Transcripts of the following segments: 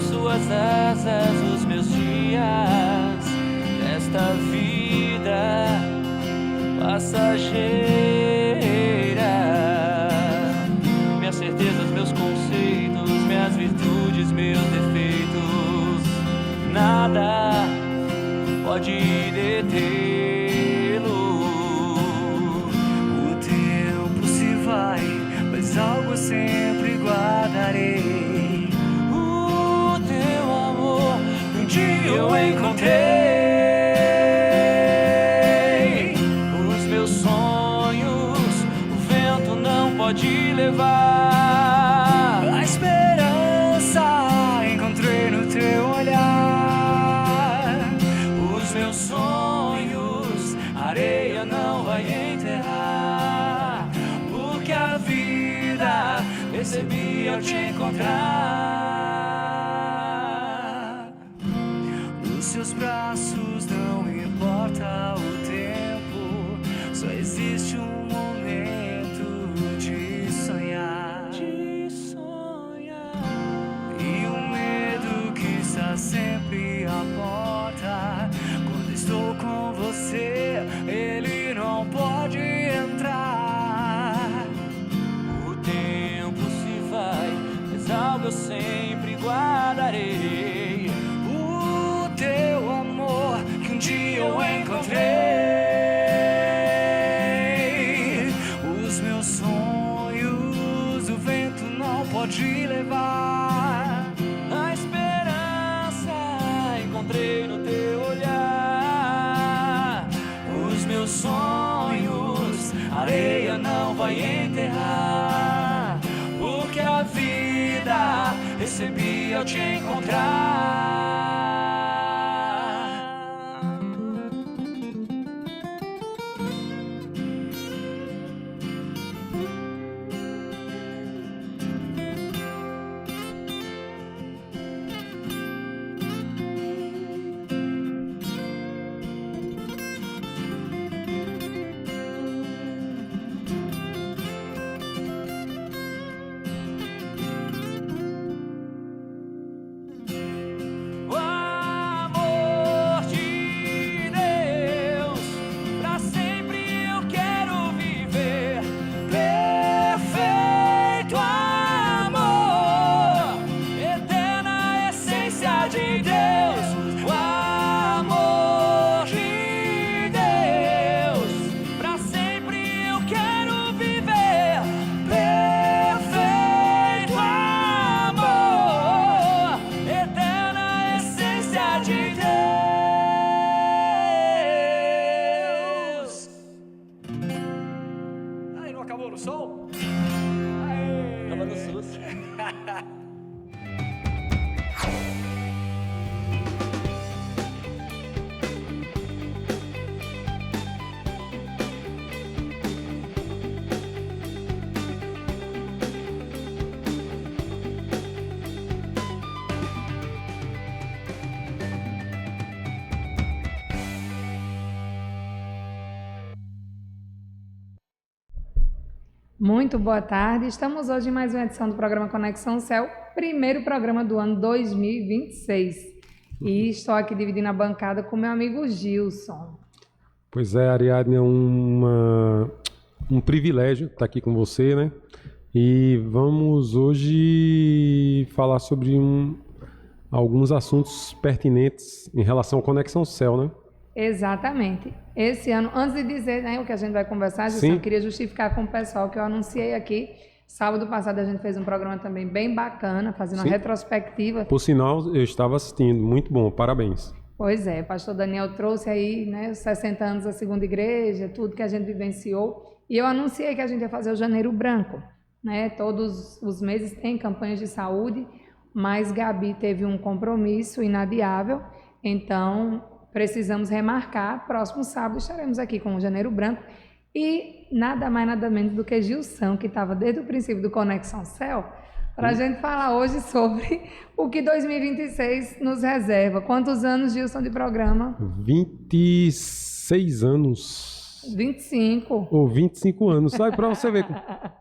suas asas os meus dias desta vida passageira. Minhas certezas, meus conceitos, minhas virtudes, meus defeitos, nada pode detê-lo. O tempo se vai, mas algo sempre guardarei. O teu amor um dia eu encontrei. Os meus sonhos o vento não pode levar. A esperança encontrei no teu olhar. Os meus sonhos a areia não vai enterrar, porque a vida recebi ao te encontrar. Nos seus braços não importa o tempo, só existe um momento de sonhar. E o medo que está sempre à porta, quando estou com você, ele não pode entrar. O tempo se vai, mas algo eu sempre guardarei. O teu amor que um dia eu encontrei. Os meus sonhos o vento não pode levar. A esperança encontrei no teu olhar. Os meus sonhos a areia não vai enterrar, porque a vida recebi ao te encontrar. O amor de Deus, pra sempre eu quero viver. Perfeito amor, eterna essência de Deus. O amor de Deus, pra sempre eu quero viver. Perfeito amor, eterna essência de Deus. Aí, não acabou no som? Tava no susto. Muito boa tarde, estamos hoje em mais uma edição do programa Conexão Céu, primeiro programa do ano 2026. E estou aqui dividindo a bancada com meu amigo Gilson. Pois é, Ariadne, é um privilégio estar aqui com você, né? E vamos hoje falar sobre alguns assuntos pertinentes em relação ao Conexão Céu, né? Exatamente. Esse ano, antes de dizer, né, o que a gente vai conversar, Gilson, Sim. eu queria justificar com o pessoal que eu anunciei aqui. Sábado passado a gente fez um programa também bem bacana, fazendo uma Sim. retrospectiva. Por sinal, eu estava assistindo, muito bom, parabéns. Pois é, o pastor Daniel trouxe aí, né, os 60 anos da segunda igreja, tudo que a gente vivenciou. E eu anunciei que a gente ia fazer o Janeiro Branco, né? Todos os meses tem campanhas de saúde, mas Gabi teve um compromisso inadiável, então precisamos remarcar. Próximo sábado estaremos aqui com o Janeiro Branco e nada mais nada menos do que Gilson, que estava desde o princípio do Conexão Céu, para a gente falar hoje sobre o que 2026 nos reserva. Quantos anos, Gilson, de programa? 26 anos. 25. Ou 25 anos. Sai para você ver.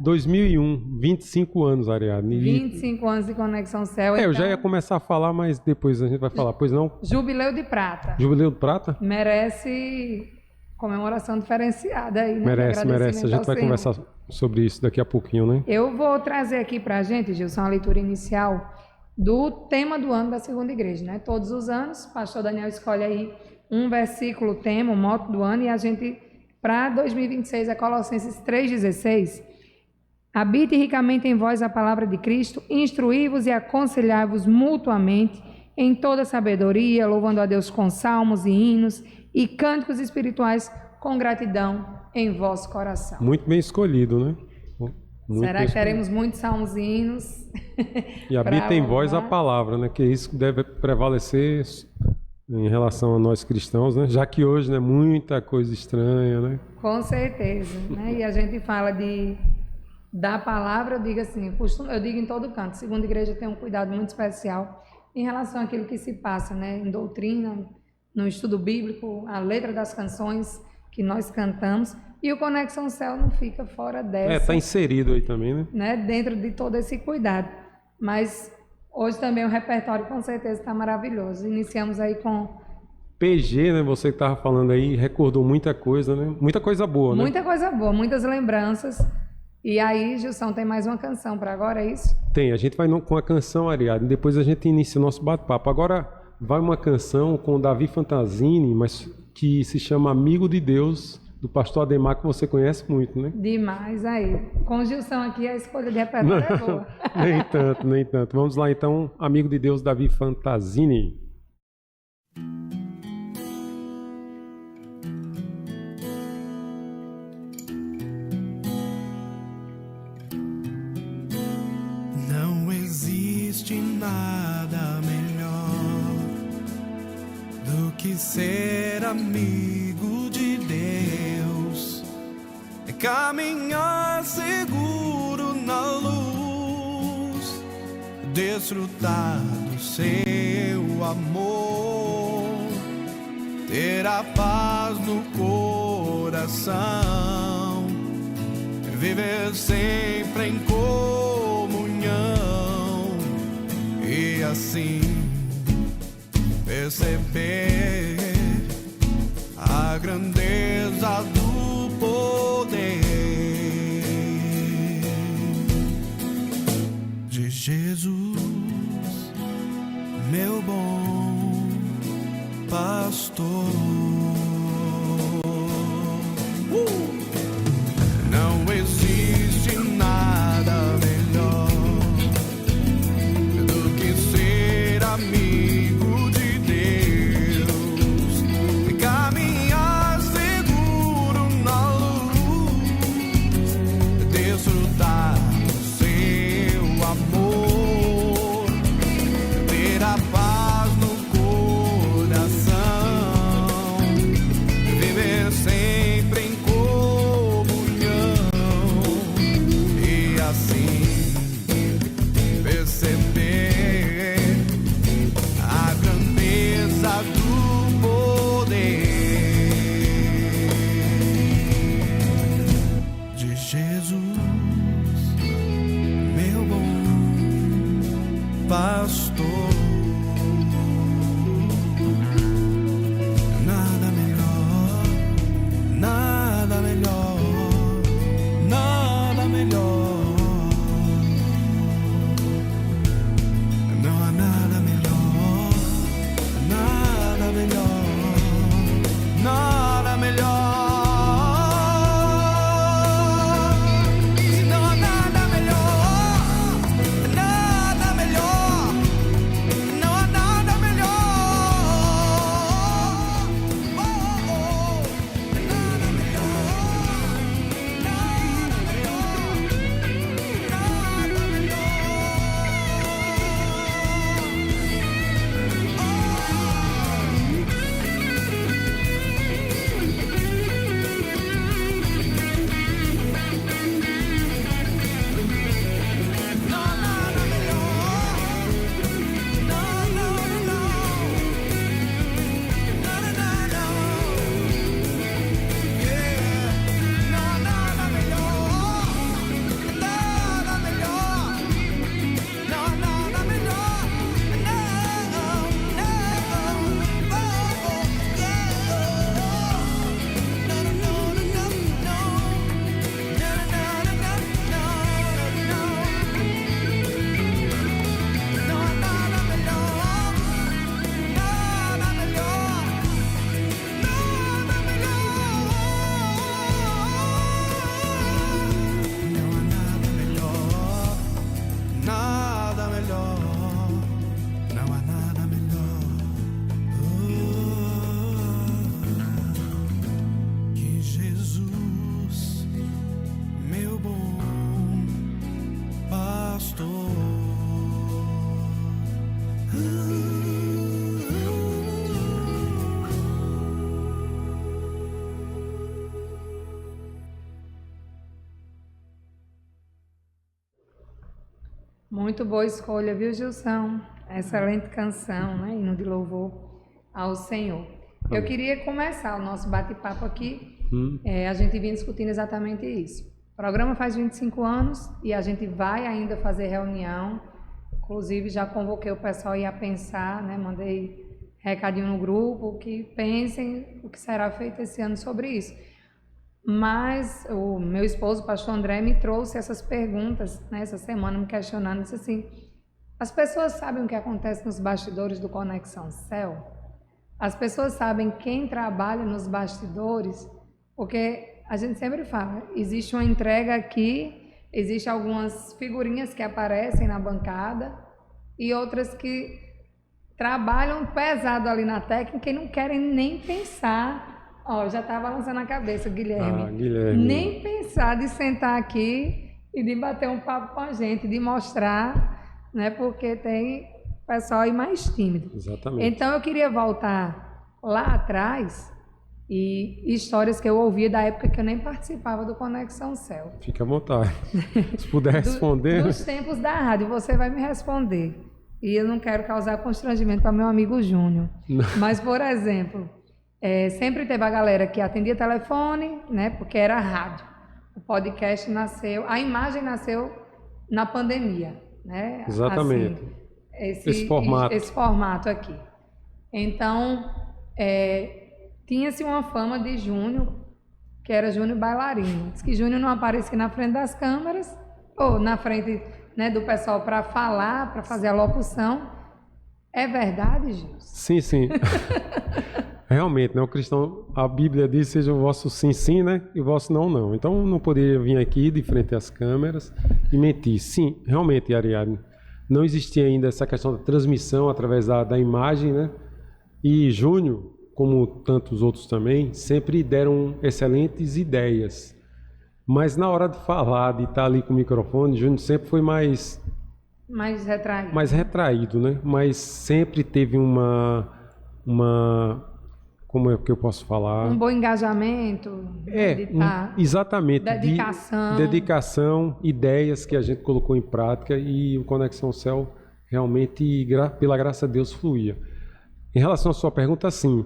2001, 25 anos, Ariadne. 25 anos de Conexão Céu. Eu então, já ia começar a falar, mas depois a gente vai falar. Pois não? Jubileu de Prata. Jubileu de Prata? Merece comemoração diferenciada aí, né? Merece, merece. A gente vai Senhor. conversar sobre isso daqui a pouquinho, né? Eu vou trazer aqui para a gente, Gilson, a leitura inicial do tema do ano da Segunda Igreja, né? Todos os anos, o pastor Daniel escolhe aí um versículo, tema, o moto do ano, e a gente, para 2026, é Colossenses 3,16. Habite ricamente em vós a palavra de Cristo, instruí-vos e aconselhai-vos mutuamente em toda sabedoria, louvando a Deus com salmos e hinos e cânticos espirituais com gratidão em vosso coração. Muito bem escolhido, né? Muito Será bem que escolhido. teremos muitos salmos e hinos? E habita em vós a louvar? palavra, né? Que isso deve prevalecer em relação a nós cristãos, né? Já que hoje, né, muita coisa estranha, né? Com certeza, né? E a gente fala da palavra, eu digo assim, eu digo em todo canto, a Segunda Igreja tem um cuidado muito especial em relação àquilo que se passa, né? Em doutrina, no estudo bíblico, a letra das canções que nós cantamos, e o Conexão Céu não fica fora dessa. Tá inserido aí também, né? Dentro de todo esse cuidado. Mas hoje também o repertório com certeza está maravilhoso. Iniciamos aí com PG, né? Você que estava falando aí, recordou muita coisa, né? Muita coisa boa, né? muita coisa boa, muitas lembranças. E aí, Gilson, tem mais uma canção para agora, é isso? Tem, a gente vai com a canção, Ariadne, depois a gente inicia o nosso bate-papo. Agora vai uma canção com o Davi Fantasini, mas que se chama Amigo de Deus, do pastor Ademar, que você conhece muito, né? Demais aí. Com o Gilson aqui, a escolha de repertório é boa. Nem tanto, nem tanto. Vamos lá então, Amigo de Deus, Davi Fantasini. Não existe nada melhor do que ser amigo de Deus, é caminhar seguro na luz, desfrutar do seu amor, ter a paz no coração, viver sempre em comunhão e assim perceber a grandeza do poder de Jesus, meu bom pastor. Não existe nada melhor do que ser amigo de Deus e caminhar seguro na luz, desfrutar do seu amor, ter a paz no coração, viver sempre em e assim perceber a grandeza do poder de Jesus, meu bom pastor. Nada melhor, nada melhor, nada melhor. Não há nada melhor, nada melhor, nada melhor. Não há nada melhor, nada melhor, melhor, não há nada melhor. Que Jesus, meu bom pastor. Muito boa escolha, viu, Gilson? Excelente canção, né? Hino de louvor ao Senhor. Eu queria começar o nosso bate-papo aqui. A gente vinha discutindo exatamente isso. O programa faz 25 anos e a gente vai ainda fazer reunião. Inclusive, já convoquei o pessoal a pensar, né? Mandei recadinho no grupo que pensem o que será feito esse ano sobre isso. Mas o meu esposo, o pastor André, me trouxe essas perguntas, né, essa semana, me questionando, disse assim, as pessoas sabem o que acontece nos bastidores do Conexão Céu? As pessoas sabem quem trabalha nos bastidores? Porque a gente sempre fala, existe uma entrega aqui, existem algumas figurinhas que aparecem na bancada e outras que trabalham pesado ali na técnica e não querem nem pensar. Ó, já está balançando a cabeça, Guilherme. Guilherme. Nem pensar de sentar aqui e de bater um papo com a gente, de mostrar, né? Porque tem pessoal aí mais tímido. Exatamente. Então eu queria voltar lá atrás e histórias que eu ouvia da época que eu nem participava do Conexão Céu. Fique à vontade. Se puder responder. Dos tempos da rádio, você vai me responder. E eu não quero causar constrangimento para meu amigo Júnior. Mas, por exemplo... sempre teve a galera que atendia telefone, né? Porque era rádio. O podcast nasceu, a imagem nasceu na pandemia, né? Exatamente. Assim, esse formato aqui. Então, tinha-se uma fama de Júnior, que era Júnior bailarino. Diz que Júnior não aparecia na frente das câmeras, ou na frente, né, do pessoal para falar, para fazer a locução. É verdade, Gil? Sim, sim. Realmente, né? O cristão, a Bíblia diz, seja o vosso sim, sim, né? E o vosso não, não. Então, não poderia vir aqui de frente às câmeras e mentir. Sim, realmente, Ariadne, não existia ainda essa questão da transmissão através da imagem, né? E Júnior, como tantos outros também, sempre deram excelentes ideias. Mas na hora de falar, de estar ali com o microfone, Júnior sempre foi mais retraído. Mais retraído, né? Mas sempre teve uma como é que eu posso falar? Um bom engajamento. Exatamente. Dedicação. Dedicação, ideias que a gente colocou em prática e o Conexão Céu realmente, pela graça de Deus, fluía. Em relação à sua pergunta, sim.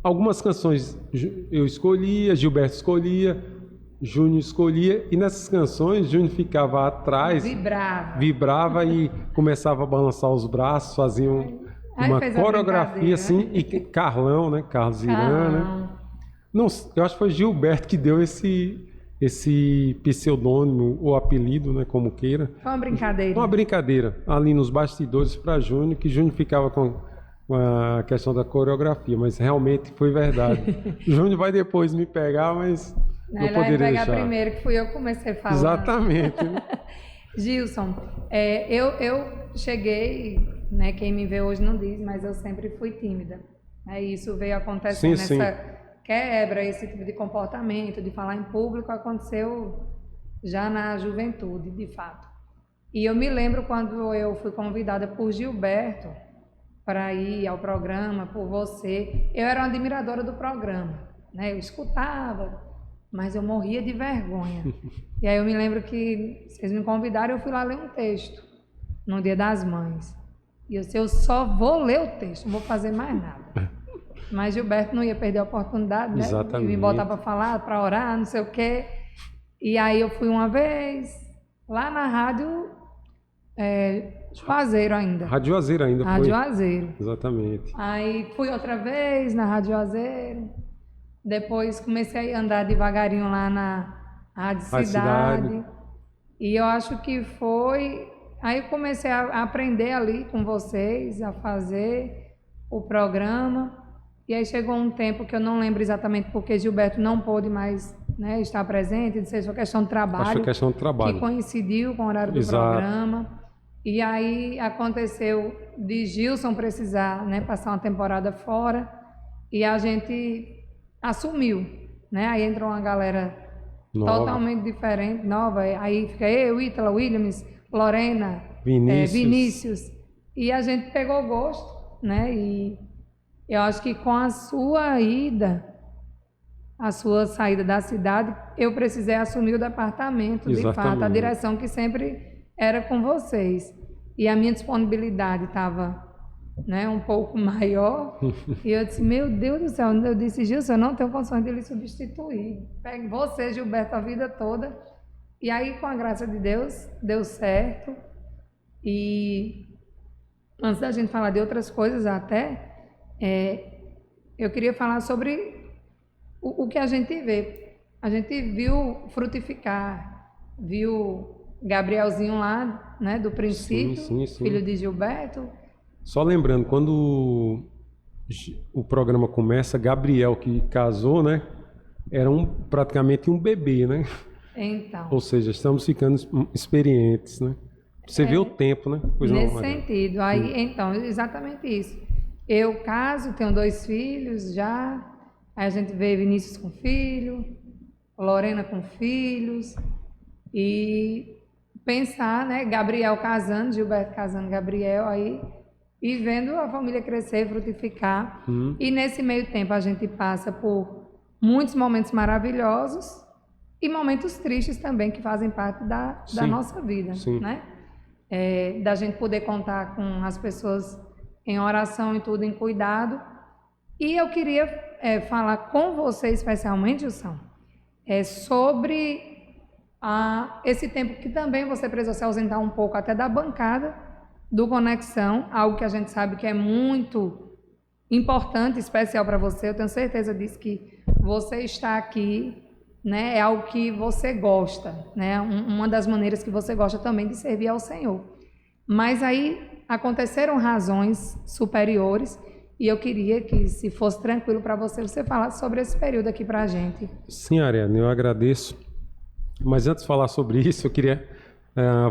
Algumas canções eu escolhia, Gilberto escolhia, Júnior escolhia, e nessas canções Júnior ficava atrás, vibrava e começava a balançar os braços, fazia uma coreografia assim, e Carlão, né? Carlos Irã, né? Não, eu acho que foi Gilberto que deu esse pseudônimo ou apelido, né? Como queira. Foi uma brincadeira. Uma brincadeira ali nos bastidores para Júnior, que Júnior ficava com a questão da coreografia, mas realmente foi verdade. Júnior vai depois me pegar, mas não poderia deixar. Ele vai pegar primeiro, que fui eu que comecei falando. Exatamente. Gilson, eu cheguei, né, quem me vê hoje não diz, mas eu sempre fui tímida. Isso veio acontecendo, essa quebra, esse tipo de comportamento, de falar em público, aconteceu já na juventude, de fato. E eu me lembro quando eu fui convidada por Gilberto para ir ao programa, por você. Eu era uma admiradora do programa, né? Eu escutava, mas eu morria de vergonha. E aí eu me lembro que vocês me convidaram, eu fui lá ler um texto no Dia das Mães. E eu só vou ler o texto, não vou fazer mais nada. Mas Gilberto não ia perder a oportunidade, né? Exatamente. De me botar para falar, para orar, não sei o quê. E aí eu fui uma vez lá na rádio Juazeiro ainda. Rádio Juazeiro ainda foi. Rádio Juazeiro. Exatamente. Aí fui outra vez na Rádio Juazeiro. Depois comecei a andar devagarinho lá na Rádio Cidade. E eu acho que foi... Aí comecei a aprender ali com vocês, a fazer o programa. E aí chegou um tempo que eu não lembro exatamente porque Gilberto não pôde mais, né, estar presente, seja questão de trabalho. Acho que questão de trabalho. Que coincidiu com o horário do programa. E aí aconteceu de Gilson precisar, né, passar uma temporada fora e a gente assumiu, né? Aí entrou uma galera Nova. totalmente diferente, nova. Aí fica eu, Ítala, Williams, Lorena, Vinícius. E a gente pegou gosto, né? E eu acho que com a sua ida, a sua saída da cidade, eu precisei assumir o departamento, de fato, a direção que sempre era com vocês. E a minha disponibilidade estava, né, um pouco maior. E eu disse, meu Deus do céu, eu disse, Gilson, eu não tenho condições de lhe substituir. Pegue você, Gilberto, a vida toda. E aí, com a graça de Deus, deu certo. E antes da gente falar de outras coisas até, eu queria falar sobre o que a gente vê. A gente viu frutificar, viu Gabrielzinho lá, né, do princípio, sim. filho de Gilberto. Só lembrando, quando o programa começa, Gabriel, que casou, né, era praticamente um bebê, né? Então, Ou seja, estamos ficando experientes, né? Você vê o tempo, né? Pois nesse não, sentido. Aí, então, exatamente isso. Eu caso, tenho 2 filhos já, aí a gente vê Vinícius com filho, Lorena com filhos, e pensar, né, Gabriel casando, Gilberto casando, Gabriel aí, e vendo a família crescer, frutificar. E nesse meio tempo a gente passa por muitos momentos maravilhosos e momentos tristes também que fazem parte da nossa vida, né? Da gente poder contar com as pessoas em oração e tudo, em cuidado. E eu queria falar com você especialmente, Gilson, sobre esse tempo que também você precisou se ausentar um pouco até da bancada do Conexão, algo que a gente sabe que é muito importante, especial para você. Eu tenho certeza disso, que você está aqui, né, é algo que você gosta, né, uma das maneiras que você gosta também de servir ao Senhor. Mas aí aconteceram razões superiores e eu queria que, se fosse tranquilo para você, você falasse sobre esse período aqui para a gente. Sim, Ariane, eu agradeço. Mas antes de falar sobre isso, eu queria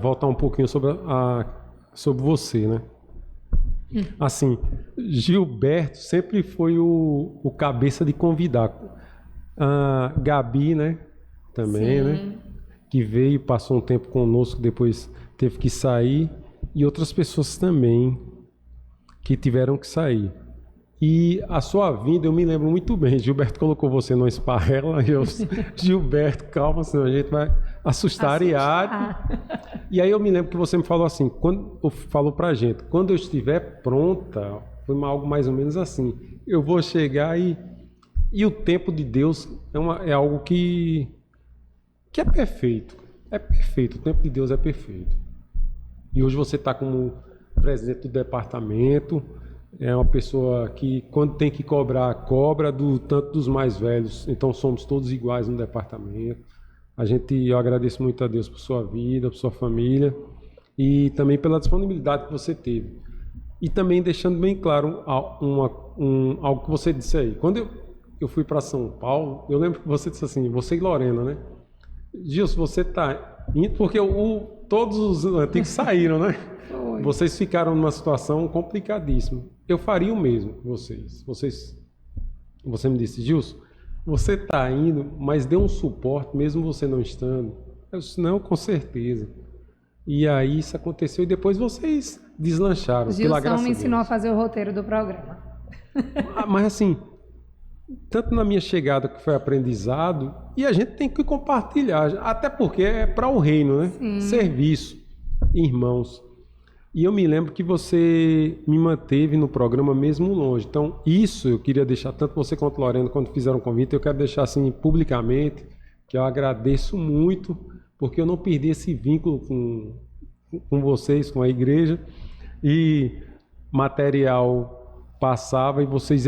voltar um pouquinho sobre você, né? Assim, Gilberto sempre foi o cabeça de convidar. A Gabi, né? Também, né? Que veio, passou um tempo conosco, depois teve que sair. E outras pessoas também que tiveram que sair. E a sua vinda, eu me lembro muito bem. Gilberto colocou você numa esparrela e eu, Gilberto, calma, senão a gente vai assustar a Ariadne. E aí eu me lembro que você me falou assim, falou pra gente, quando eu estiver pronta, foi algo mais ou menos assim, eu vou chegar e o tempo de Deus é algo que é perfeito. É perfeito, o tempo de Deus é perfeito. E hoje você está como presidente do departamento, é uma pessoa que, quando tem que cobrar, cobra tanto dos mais velhos. Então somos todos iguais no departamento. Eu agradeço muito a Deus por sua vida, por sua família e também pela disponibilidade que você teve. E também deixando bem claro algo que você disse aí. Quando eu fui para São Paulo, eu lembro que você disse assim, você e Lorena, né? Gilson, você está indo porque todos os antigos saíram, né? Vocês ficaram numa situação complicadíssima. Eu faria o mesmo com vocês. Você me disse, Gilson, você está indo, mas dê um suporte, mesmo você não estando. Eu disse, não, com certeza. E aí isso aconteceu e depois vocês deslancharam. Gilson me ensinou a fazer o roteiro do programa. Mas assim, tanto na minha chegada que foi aprendizado, e a gente tem que compartilhar, até porque é para o reino, né? Sim. Serviço, irmãos. E eu me lembro que você me manteve no programa mesmo longe. Então, isso eu queria deixar, tanto você quanto Lorena, quando fizeram o convite, eu quero deixar assim publicamente, que eu agradeço muito, porque eu não perdi esse vínculo com vocês, com a igreja, e material passava e vocês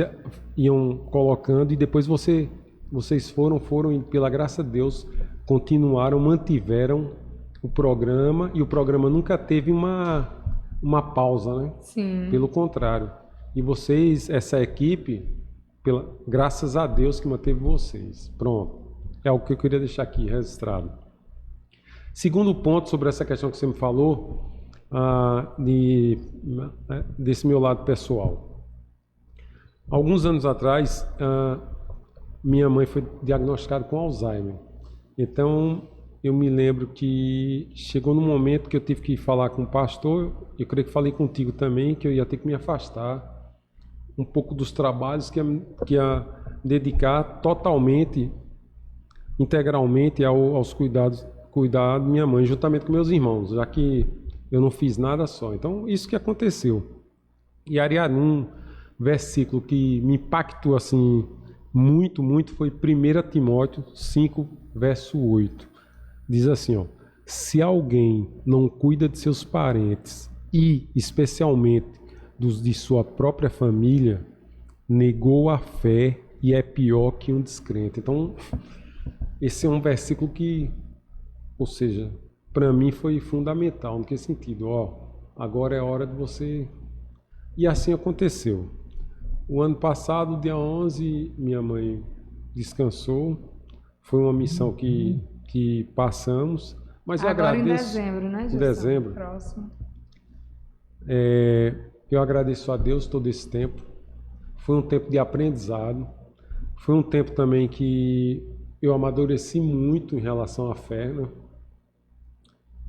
iam colocando, e depois vocês foram e pela graça de Deus, continuaram, mantiveram o programa, e o programa nunca teve uma pausa, né? Sim. Pelo contrário. E vocês, essa equipe, graças a Deus que manteve vocês. Pronto. É algo que eu queria deixar aqui registrado. Segundo ponto sobre essa questão que você me falou, desse meu lado pessoal. Alguns anos atrás, minha mãe foi diagnosticada com Alzheimer. Então, eu me lembro que chegou num momento que eu tive que falar com o pastor, eu creio que falei contigo também, que eu ia ter que me afastar um pouco dos trabalhos que ia dedicar totalmente, integralmente aos cuidar da minha mãe, juntamente com meus irmãos, já que eu não fiz nada só. Então, isso que aconteceu. E Ariadne, um versículo que me impactou assim muito, muito foi 1 Timóteo 5, verso 8. Diz assim, ó: se alguém não cuida de seus parentes e, especialmente, dos de sua própria família, negou a fé e é pior que um descrente. Então, esse é um versículo que, ou seja, para mim foi fundamental, no que sentido? Agora é hora de você... E assim aconteceu. O ano passado, dia 11, minha mãe descansou. Foi uma missão que passamos, mas agora eu agradeço... em dezembro, né, Gilson? Em dezembro. Próximo. Eu agradeço a Deus todo esse tempo. Foi um tempo de aprendizado. Foi um tempo também que eu amadureci muito em relação à fé, né?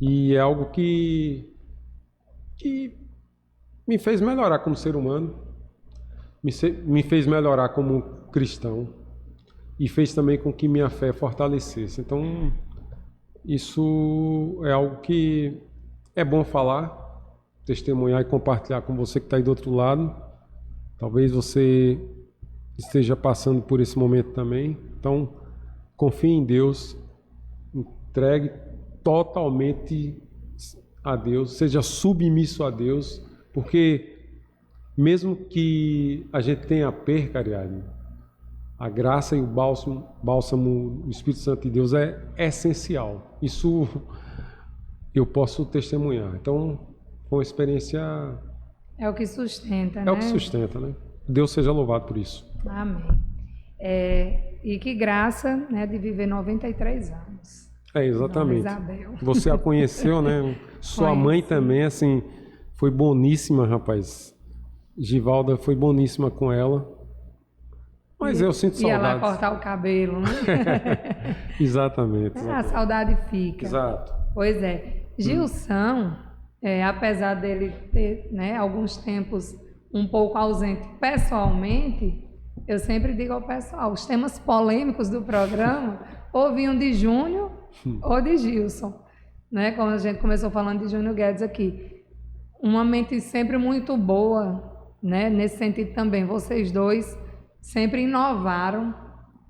E é algo que me fez melhorar como ser humano, me fez melhorar como cristão e fez também com que minha fé fortalecesse. Então, isso é algo que é bom falar, testemunhar e compartilhar com você que está aí do outro lado. Talvez você esteja passando por esse momento também. Então, confie em Deus, entregue totalmente a Deus, seja submisso a Deus, porque mesmo que a gente tenha perca, Ariadne, a graça e o bálsamo do Espírito Santo de Deus é essencial. Isso eu posso testemunhar. Então, foi uma experiência... É o que sustenta, né? É o que sustenta, né? Deus seja louvado por isso. Amém. E que graça, né, de viver 93 anos. Exatamente. Isabel. Você a conheceu, né? Sua mãe também, assim, foi boníssima, rapaz. Givalda foi boníssima com ela. Mas eu sinto saudade. Ia lá cortar o cabelo, né? Exatamente. A saudade fica. Exato. Pois é. Gilson, apesar dele ter, né, alguns tempos um pouco ausente pessoalmente, eu sempre digo ao pessoal, os temas polêmicos do programa ou vinham de Júnior ou de Gilson, né? Como a gente começou falando de Júnior Guedes aqui. Uma mente sempre muito boa, né? Nesse sentido também, vocês dois sempre inovaram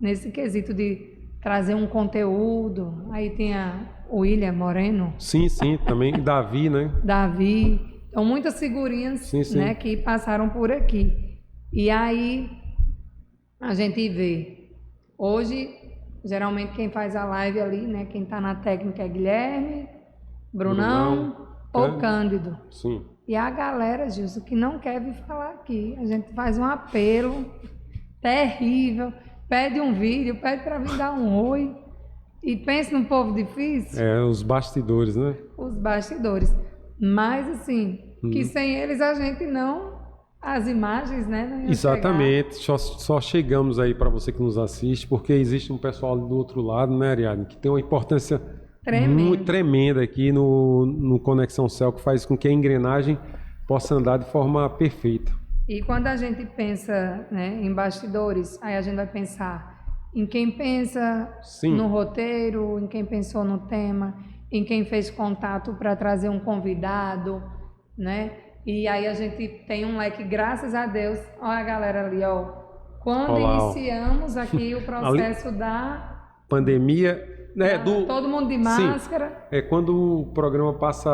nesse quesito de trazer um conteúdo. Aí tinha o William Moreno. Sim, também Davi, né? Davi. Então, muitas figurinhas, sim. Né, que passaram por aqui. E aí, a gente vê. Hoje, geralmente, quem faz a live ali, né, quem está na técnica é Guilherme, Brunão ou Cândido. Sim. E a galera, Gilson, que não quer vir falar aqui. A gente faz um apelo terrível, pede um vídeo, pede para vir dar um oi. E pensa num povo difícil. Os bastidores, né? Os bastidores. Mas, assim, que sem eles a gente não... As imagens, né? Não Exatamente. Só chegamos aí para você que nos assiste, porque existe um pessoal do outro lado, né, Ariadne, que tem uma importância muito tremenda aqui no Conexão Céu, que faz com que a engrenagem possa andar de forma perfeita. E quando a gente pensa, né, em bastidores, aí a gente vai pensar em quem pensa no roteiro, em quem pensou no tema, em quem fez contato para trazer um convidado, né? E aí a gente tem um leque, graças a Deus. Olha a galera ali, ó. Quando iniciamos aqui o processo da pandemia, né? Todo mundo de máscara. É quando o programa passa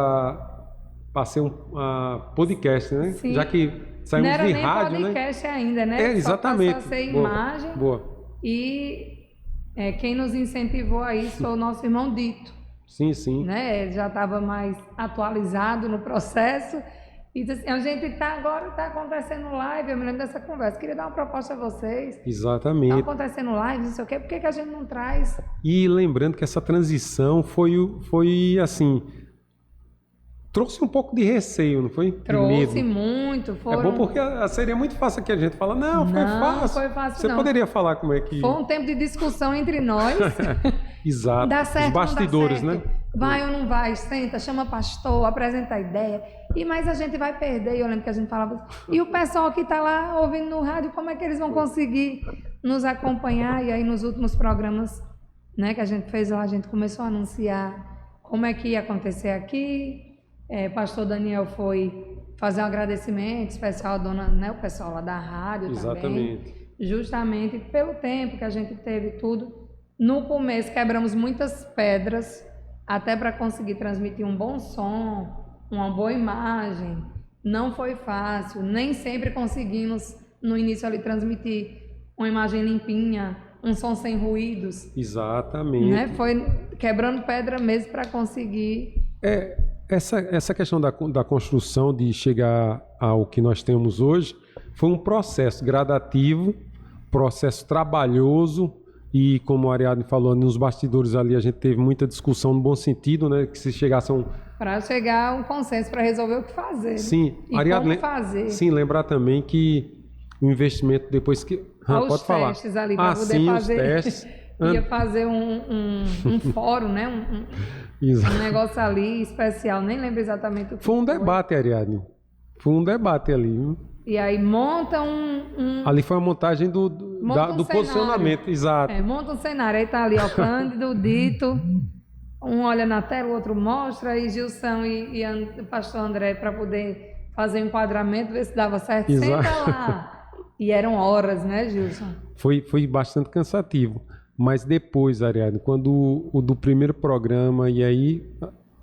a ser um podcast, né? Sim. Já que saímos de rádio, né? Não era nem podcast ainda, né? Exatamente. Só passou a ser imagem. Boa. E quem nos incentivou a isso foi o nosso irmão Dito. Sim. Né? Ele já estava mais atualizado no processo. E disse assim, a gente agora está acontecendo live, eu me lembro dessa conversa, queria dar uma proposta a vocês. Exatamente. Está acontecendo live, não sei o quê, por que a gente não traz? E lembrando que essa transição foi assim, trouxe um pouco de receio, não foi? De Trouxe medo. muito. É bom porque seria muito fácil aqui a gente falar, não, foi Não, fácil. foi fácil, Você não. poderia falar como é que... Foi um tempo de discussão entre nós. Exato. Dá certo, Os bastidores, não dá certo. né? Vai ou não vai, senta, chama pastor, apresenta a ideia. Mas a gente vai perder. E eu lembro que a gente falava, e o pessoal que está lá ouvindo no rádio, como é que eles vão conseguir nos acompanhar? E aí nos últimos programas, né, que a gente fez lá, a gente começou a anunciar como é que ia acontecer aqui. Pastor Daniel foi fazer um agradecimento especial à dona, né, o pessoal lá da rádio Exatamente. também. Justamente pelo tempo que a gente teve tudo. No começo quebramos muitas pedras, até para conseguir transmitir um bom som, uma boa imagem. Não foi fácil, nem sempre conseguimos no início ali transmitir uma imagem limpinha, um som sem ruídos. Exatamente. Né? Foi quebrando pedra mesmo para conseguir. Essa questão da construção, de chegar ao que nós temos hoje, foi um processo gradativo, processo trabalhoso, e como a Ariadne falou, nos bastidores ali a gente teve muita discussão no bom sentido, né? Que se chegasse a um... Para chegar a um consenso para resolver o que fazer. Sim, E Ariadne, como fazer. Sim, lembrar também que o investimento depois que... Os pode falar. testes ali para poder sim, fazer. Os testes. Ia fazer um fórum, né? Exato. Um negócio ali especial, nem lembro exatamente o que Foi um debate, Ariadne. Foi um debate ali. Viu? E aí monta Ali foi a montagem do cenário. posicionamento, exato. Monta um cenário. Aí tá ali, ó, Cândido, Dito, um olha na tela, o outro mostra, e Gilson e o pastor André para poder fazer o enquadramento, ver se dava certo. Exato. Senta lá. E eram horas, né, Gilson? Foi bastante cansativo. Mas depois, Ariadne, quando o do primeiro programa, e aí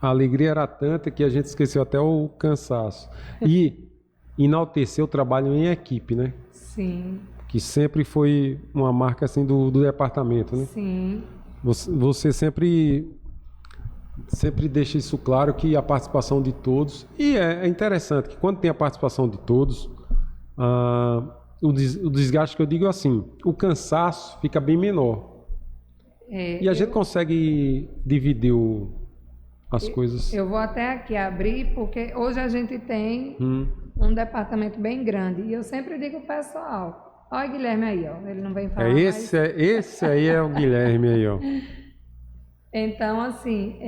a alegria era tanta que a gente esqueceu até o cansaço. E enalteceu o trabalho em equipe, né? Sim. Que sempre foi uma marca assim do departamento, né? Sim. Você sempre deixa isso claro, que a participação de todos, e é interessante que quando tem a participação de todos, o desgaste, que eu digo assim, o cansaço fica bem menor. E a gente consegue dividir as coisas. Eu vou até aqui abrir, porque hoje a gente tem um departamento bem grande. E eu sempre digo pro pessoal, olha o Guilherme aí, ó. Ele não vem falar Esse aí é o Guilherme aí, ó. Então, assim,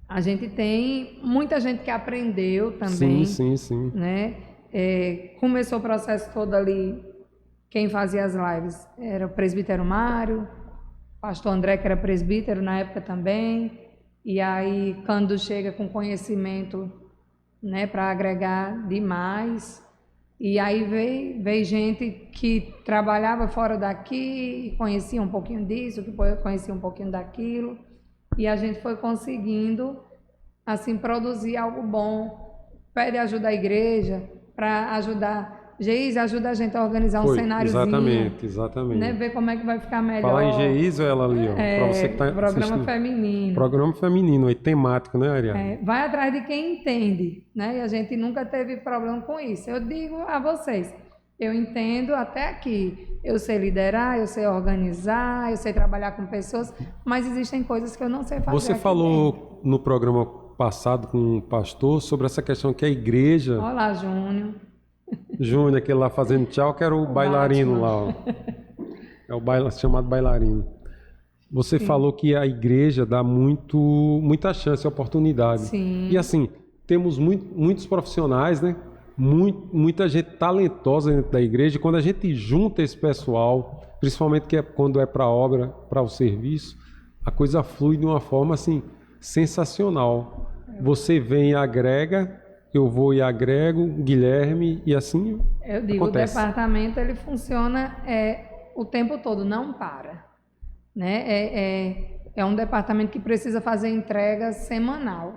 a gente tem muita gente que aprendeu também. Sim. Né? Começou o processo todo ali. Quem fazia as lives era o presbítero Mário, pastor André, que era presbítero na época também. E aí, Cândido chega com conhecimento, né, para agregar demais. E aí veio gente que trabalhava fora daqui, conhecia um pouquinho disso, que conhecia um pouquinho daquilo. E a gente foi conseguindo, assim, produzir algo bom. Pede ajuda à igreja para ajudar. Geise, ajuda a gente a organizar um cenáriozinho. Exatamente. Né, ver como é que vai ficar melhor. Falar em Geise, ela ali, ó. Pra você que tá programa assistindo. feminino. Programa feminino, aí, temático, né, Ariane? Vai atrás de quem entende, né? E a gente nunca teve problema com isso. Eu digo a vocês, eu entendo até aqui. Eu sei liderar, eu sei organizar, eu sei trabalhar com pessoas, mas existem coisas que eu não sei fazer. Você falou no programa passado com o pastor sobre essa questão que a igreja... Olá, Júnior. Júnior, aquele lá fazendo tchau, que era o bailarino lá, ó. É o chamado bailarino. Você falou que a igreja dá muita chance, oportunidade. Sim. E assim, temos muitos profissionais, né? Muita gente talentosa dentro da igreja. E quando a gente junta esse pessoal, principalmente quando é para a obra, para o serviço, a coisa flui de uma forma assim sensacional. Você vem e agrega, eu vou e agrego, Guilherme, e assim eu digo, acontece. O departamento ele funciona o tempo todo, não para. Né? É um departamento que precisa fazer entrega semanal.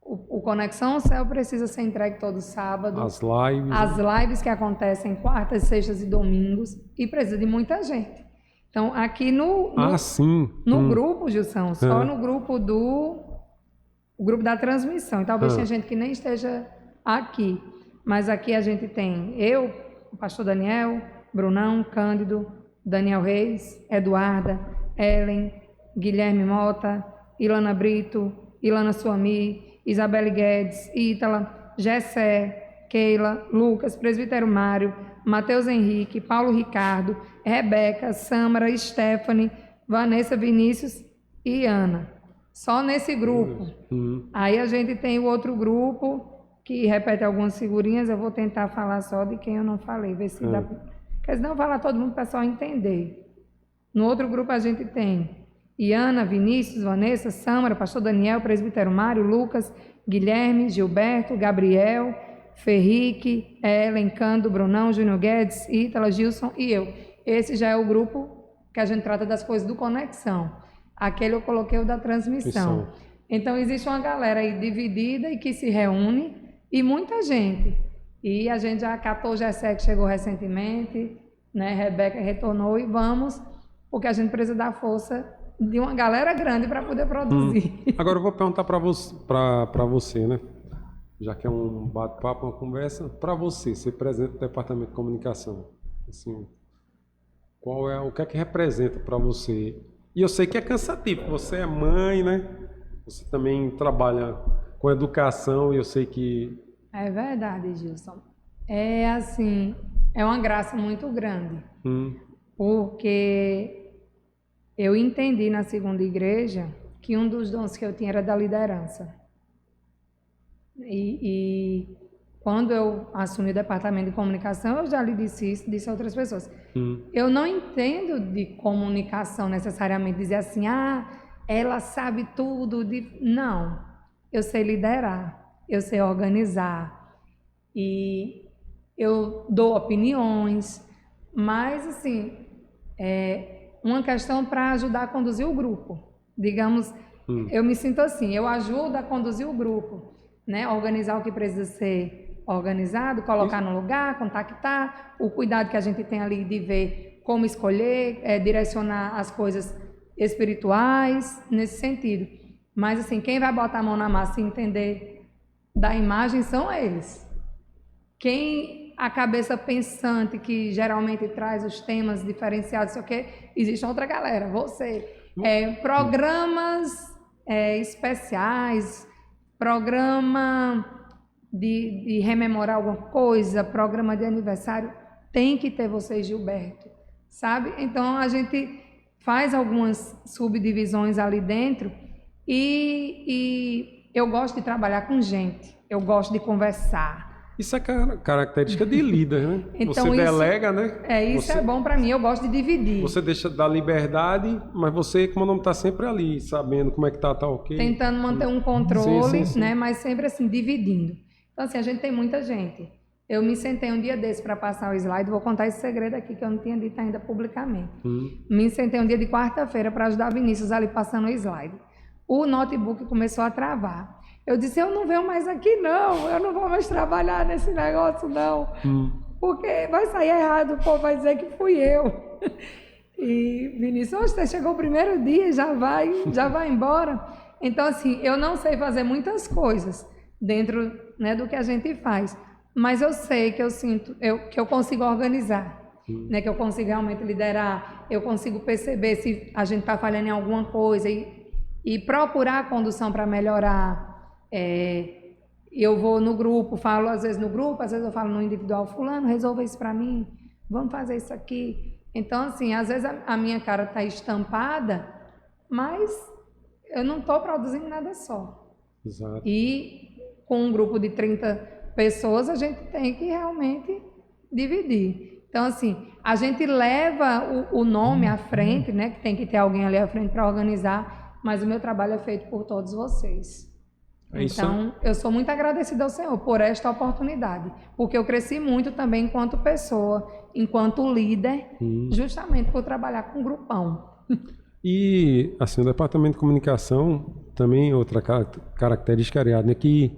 O Conexão ao Céu precisa ser entregue todo sábado. As lives. As lives que acontecem quartas, sextas e domingos. E precisa de muita gente. Então, aqui no grupo, Gilson, só no grupo o grupo da transmissão. E talvez tenha gente que nem esteja aqui. Mas aqui a gente tem eu, o pastor Daniel, Brunão, Cândido, Daniel Reis, Eduarda, Ellen, Guilherme Mota, Ilana Brito, Ilana Suami, Isabelle Guedes, Ítala, Gessé, Keila, Lucas, Presbítero Mário, Matheus Henrique, Paulo Ricardo, Rebeca, Samara, Stephanie, Vanessa, Vinícius e Ana. Só nesse grupo. Aí a gente tem o outro grupo que repete algumas figurinhas. Eu vou tentar falar só de quem eu não falei, ver se dá. Porque senão falar todo mundo para o pessoal entender. No outro grupo a gente tem Iana, Vinícius, Vanessa, Samara, Pastor Daniel, Presbítero Mário, Lucas, Guilherme, Gilberto, Gabriel, Ferrique, Ellen, Cando, Brunão, Júnior Guedes, Ítala, Gilson e eu. Esse já é o grupo que a gente trata das coisas do Conexão. Aquele eu coloquei o da transmissão. Então, existe uma galera aí dividida e que se reúne, e muita gente. E a gente já catou o Gessé, que chegou recentemente, né? Rebeca retornou e vamos, porque a gente precisa dar força de uma galera grande para poder produzir. Agora eu vou perguntar para você, né? Já que é um bate-papo, uma conversa, para você, ser presidente do Departamento de Comunicação, assim, o que é que representa para você? E eu sei que é cansativo, você é mãe, né? Você também trabalha com educação e eu sei que... É verdade, Gilson. É assim, é uma graça muito grande, porque eu entendi na segunda igreja que um dos dons que eu tinha era da liderança. E quando eu assumi o departamento de comunicação, eu já lhe disse isso, disse a outras pessoas. Eu não entendo de comunicação necessariamente, dizer assim, ela sabe tudo. Não, eu sei liderar, eu sei organizar e eu dou opiniões, mas assim, é uma questão para ajudar a conduzir o grupo. Digamos, eu me sinto assim, eu ajudo a conduzir o grupo. Né, organizar o que precisa ser organizado, colocar no lugar, contactar, o cuidado que a gente tem ali de ver como escolher, direcionar as coisas espirituais, nesse sentido. Mas, assim, quem vai botar a mão na massa e entender da imagem são eles. Quem a cabeça pensante, que geralmente traz os temas diferenciados, sei o quê, existe outra galera, você. Programas especiais, programa de rememorar alguma coisa, programa de aniversário, tem que ter você, Gilberto, sabe? Então, a gente faz algumas subdivisões ali dentro e eu gosto de trabalhar com gente, eu gosto de conversar. Isso é característica de líder, né? Então, você delega, né? Isso é bom para mim, eu gosto de dividir. Você deixa da liberdade, mas você, como não está sempre ali, sabendo como é que tá ok? Tentando manter um controle, sim. né? Mas sempre assim, dividindo. Então, assim, a gente tem muita gente. Eu me sentei um dia desse para passar o slide, vou contar esse segredo aqui que eu não tinha dito ainda publicamente. Me sentei um dia de quarta-feira para ajudar Vinícius ali passando o slide. O notebook começou a travar. Eu disse, eu não venho mais aqui não, eu não vou mais trabalhar nesse negócio não, porque vai sair errado, o povo vai dizer que fui eu. E Vinícius, você chegou o primeiro dia, já vai embora. Então, assim, eu não sei fazer muitas coisas dentro, né, do que a gente faz, mas eu sei que eu sinto, que eu consigo organizar, né, que eu consigo realmente liderar, eu consigo perceber se a gente está falhando em alguma coisa e procurar a condução para melhorar. Eu vou no grupo, falo às vezes no grupo, às vezes eu falo no individual, fulano, resolva isso para mim, vamos fazer isso aqui. Então, assim, às vezes a minha cara está estampada, mas eu não estou produzindo nada só. Exato. E com um grupo de 30 pessoas, a gente tem que realmente dividir. Então, assim, a gente leva o nome à frente, né, que tem que ter alguém ali à frente para organizar, mas o meu trabalho é feito por todos vocês. Então, eu sou muito agradecida ao Senhor por esta oportunidade, porque eu cresci muito também enquanto pessoa, enquanto líder, justamente por trabalhar com um grupão. E, assim, o Departamento de Comunicação, também outra característica, Ariadne, é que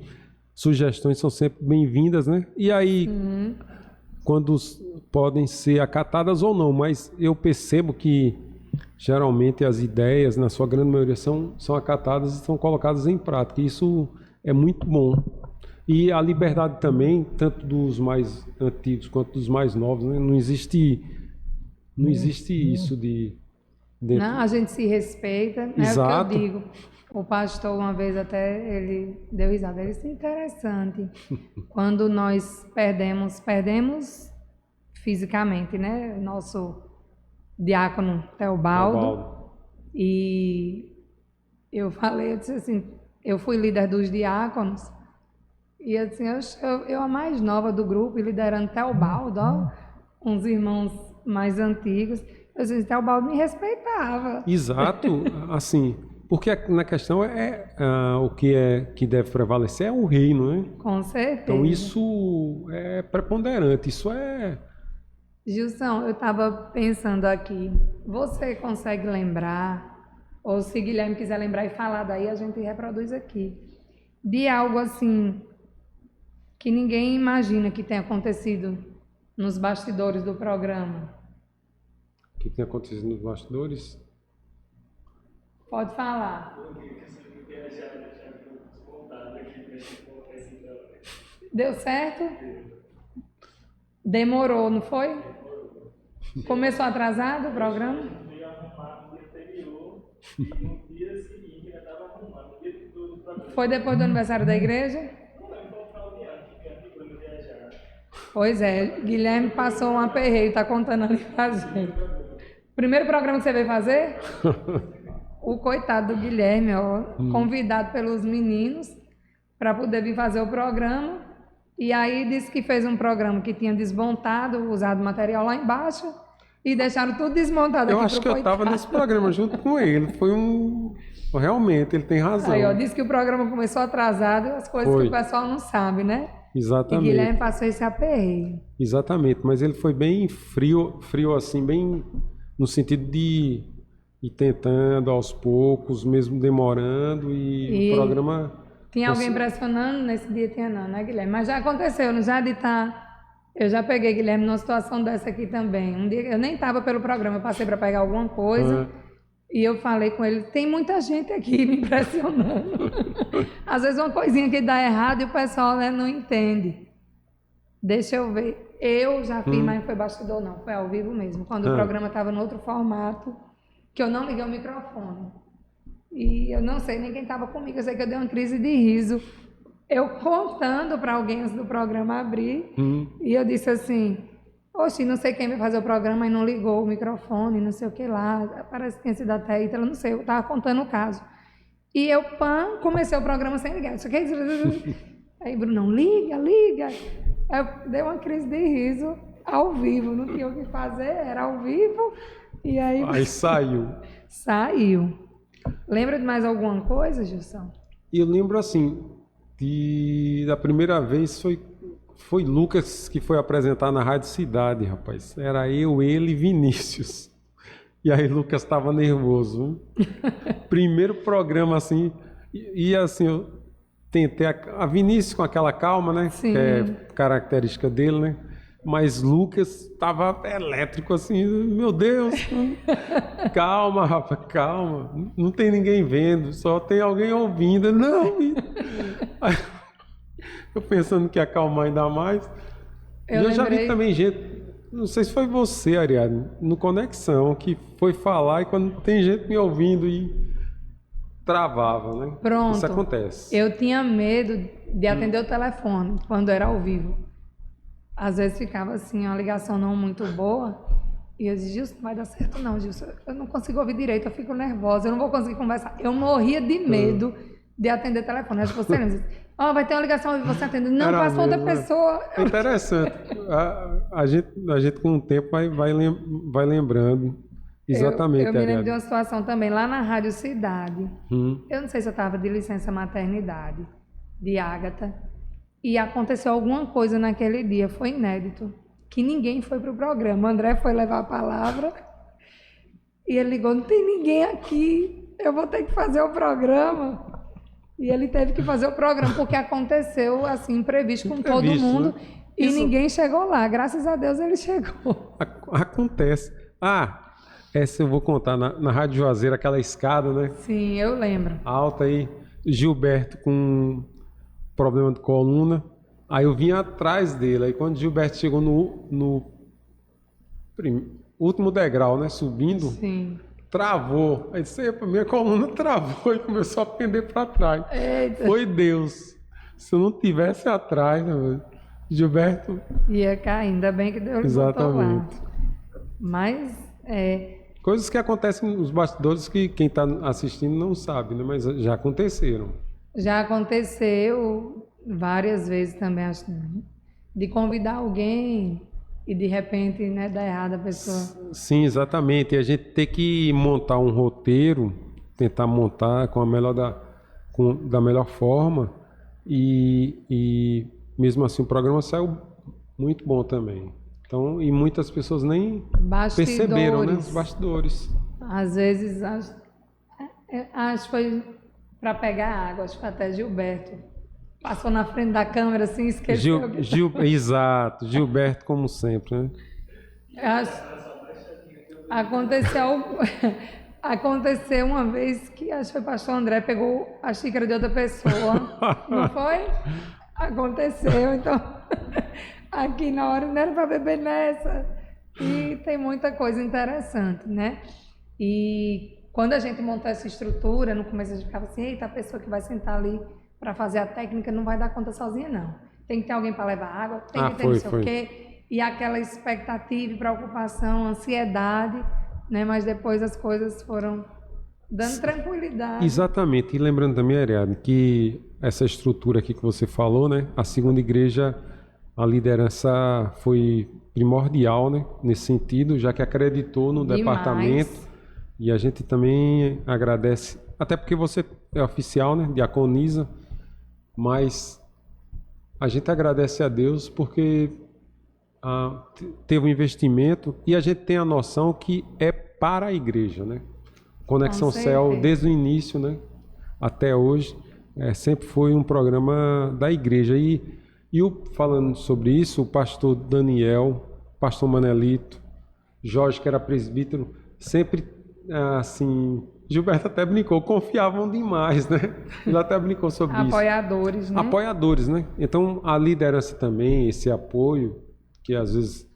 sugestões são sempre bem-vindas, né? E aí, quando podem ser acatadas ou não, mas eu percebo que geralmente as ideias, na sua grande maioria, são acatadas e são colocadas em prática. Isso é muito bom. E a liberdade também, tanto dos mais antigos quanto dos mais novos, né? Não existe isso de... Não, a gente se respeita, né? Exato. É o que eu digo. O pastor, uma vez até, ele deu risada. Ele disse, interessante. Quando nós perdemos fisicamente, né? Nosso diácono Teobaldo. E eu disse assim, eu fui líder dos diáconos. E assim, eu a mais nova do grupo, liderando Teobaldo, ó, uns irmãos mais antigos. Eu disse, Teobaldo me respeitava. Exato, assim, porque na questão o que deve prevalecer é o reino, né? Com certeza. Então isso é preponderante, isso é... Gilson, eu estava pensando aqui, você consegue lembrar, ou se Guilherme quiser lembrar e falar daí, a gente reproduz aqui, de algo assim que ninguém imagina que tenha acontecido nos bastidores do programa? O que tem acontecido nos bastidores? Pode falar. Deu certo? Demorou, não foi? Começou atrasado o programa? Foi depois do aniversário da igreja? Pois é, Guilherme passou um aperreio, está contando ali pra gente. Primeiro programa que você veio fazer? O coitado do Guilherme, ó, convidado pelos meninos para poder vir fazer o programa. E aí disse que fez um programa que tinha desmontado, usado material lá embaixo e deixaram tudo desmontado aqui. Eu acho que eu estava nesse programa junto com ele. Realmente, ele tem razão. Aí, ó, disse que o programa começou atrasado, as coisas que o pessoal não sabe, né? Exatamente. E Guilherme passou esse aperreio. Exatamente, mas ele foi bem frio assim, bem no sentido de ir tentando aos poucos, mesmo demorando, e o programa... Tinha alguém pressionando? Nesse dia tinha não, né, Guilherme? Mas já aconteceu, já de estar... Eu já peguei Guilherme numa situação dessa aqui também. Um dia eu nem estava pelo programa, eu passei para pegar alguma coisa e eu falei com ele, tem muita gente aqui me impressionando. Às vezes uma coisinha que dá errado e o pessoal, né, não entende. Deixa eu ver. Eu já fiz, mas não foi bastidor não, foi ao vivo mesmo. Quando o programa estava em outro formato, que eu não liguei o microfone. E eu não sei nem quem estava comigo, eu sei que eu dei uma crise de riso. Eu contando para alguém antes do programa abrir, e eu disse assim, oxe, não sei quem vai fazer o programa e não ligou o microfone, não sei o que lá, parece que tinha sido até aí, não sei, eu estava contando o caso. E eu, comecei o programa sem ligar. Isso aqui... Aí, Brunão, liga. Eu dei uma crise de riso ao vivo, não tinha o que fazer, era ao vivo, e aí... Aí saiu. Saiu. Lembra de mais alguma coisa, Gilson? Eu lembro assim, da primeira vez foi Lucas que foi apresentar na Rádio Cidade, rapaz. Era eu, ele e Vinícius. E aí Lucas estava nervoso. Primeiro programa assim, e assim, eu tentei a Vinícius com aquela calma, né? Sim. Que é característica dele, né? Mas Lucas estava elétrico assim, meu Deus, calma, rapaz, calma, não tem ninguém vendo, só tem alguém ouvindo, não. Aí, eu pensando que ia acalmar ainda mais. Eu já vi também gente, não sei se foi você, Ariadne, no Conexão, que foi falar e quando tem gente me ouvindo e travava, né? Pronto. Isso acontece. Eu tinha medo de atender o telefone quando era ao vivo. Às vezes ficava assim, uma ligação não muito boa, e eu dizia, Gilson, não vai dar certo não, Gilson, eu não consigo ouvir direito, eu fico nervosa, eu não vou conseguir conversar. Eu morria de medo de atender o telefone. Acho que você lembra, vai ter uma ligação e você atende. Não, passou outra pessoa. É interessante. A gente com o tempo vai lembrando. Exatamente. Eu me lembro de uma situação também, lá na Rádio Cidade. Eu não sei se eu estava de licença maternidade, de Ágata. E aconteceu alguma coisa naquele dia, foi inédito, que ninguém foi para o programa. O André foi levar a palavra e ele ligou, não tem ninguém aqui, eu vou ter que fazer o programa. E ele teve que fazer o programa, porque aconteceu assim, imprevisto com todo mundo, né? E ninguém chegou lá. Graças a Deus ele chegou. Acontece. Essa eu vou contar na Rádio Juazeiro, aquela escada, né? Sim, eu lembro. Alta aí, Gilberto com problema de coluna, aí eu vim atrás dele, aí quando Gilberto chegou no último degrau, né, subindo, sim, travou. Aí disse, epa, minha coluna travou e começou a pender para trás. Eita. Foi Deus. Se eu não tivesse atrás, né, Gilberto... Ia cair, ainda bem que Deus Exatamente. botou lá. Mas, Coisas que acontecem nos bastidores que quem está assistindo não sabe, né? Mas já aconteceram. já aconteceu várias vezes também, acho, de convidar alguém e de repente, né, dar errado a pessoa. Sim, exatamente. E a gente tem que montar um roteiro, tentar montar com a melhor da melhor forma e mesmo assim o programa saiu muito bom também. Então, e muitas pessoas nem perceberam, né? Os bastidores. Às vezes, acho que foi para pegar água, acho que foi até Gilberto. Passou na frente da câmera assim, esqueceu. Exato, Gilberto como sempre, né? Aconteceu uma vez que acho que foi o pastor André, pegou a xícara de outra pessoa, não foi? Aconteceu, então aqui na hora não era para beber nessa. E tem muita coisa interessante, né? E quando a gente montou essa estrutura, no começo a gente ficava assim, eita, a pessoa que vai sentar ali para fazer a técnica não vai dar conta sozinha, não. Tem que ter alguém para levar água, tem que ter não sei o quê. E aquela expectativa, preocupação, ansiedade, né? Mas depois as coisas foram dando tranquilidade. Exatamente. E lembrando também, Ariadne, que essa estrutura aqui que você falou, né? A segunda igreja, a liderança foi primordial, né? Nesse sentido, já que acreditou no departamento. E a gente também agradece, até porque você é oficial, né? Diaconisa, mas a gente agradece a Deus porque teve um investimento e a gente tem a noção que é para a igreja, né? Conexão Céu, desde o início, né? Até hoje, sempre foi um programa da igreja. E falando sobre isso, o pastor Daniel, pastor Manelito, Jorge, que era presbítero, sempre, assim, Gilberto até brincou, confiavam demais, né? Ele até brincou sobre isso. Apoiadores, né? Apoiadores, né? Então, a liderança também, esse apoio, que às vezes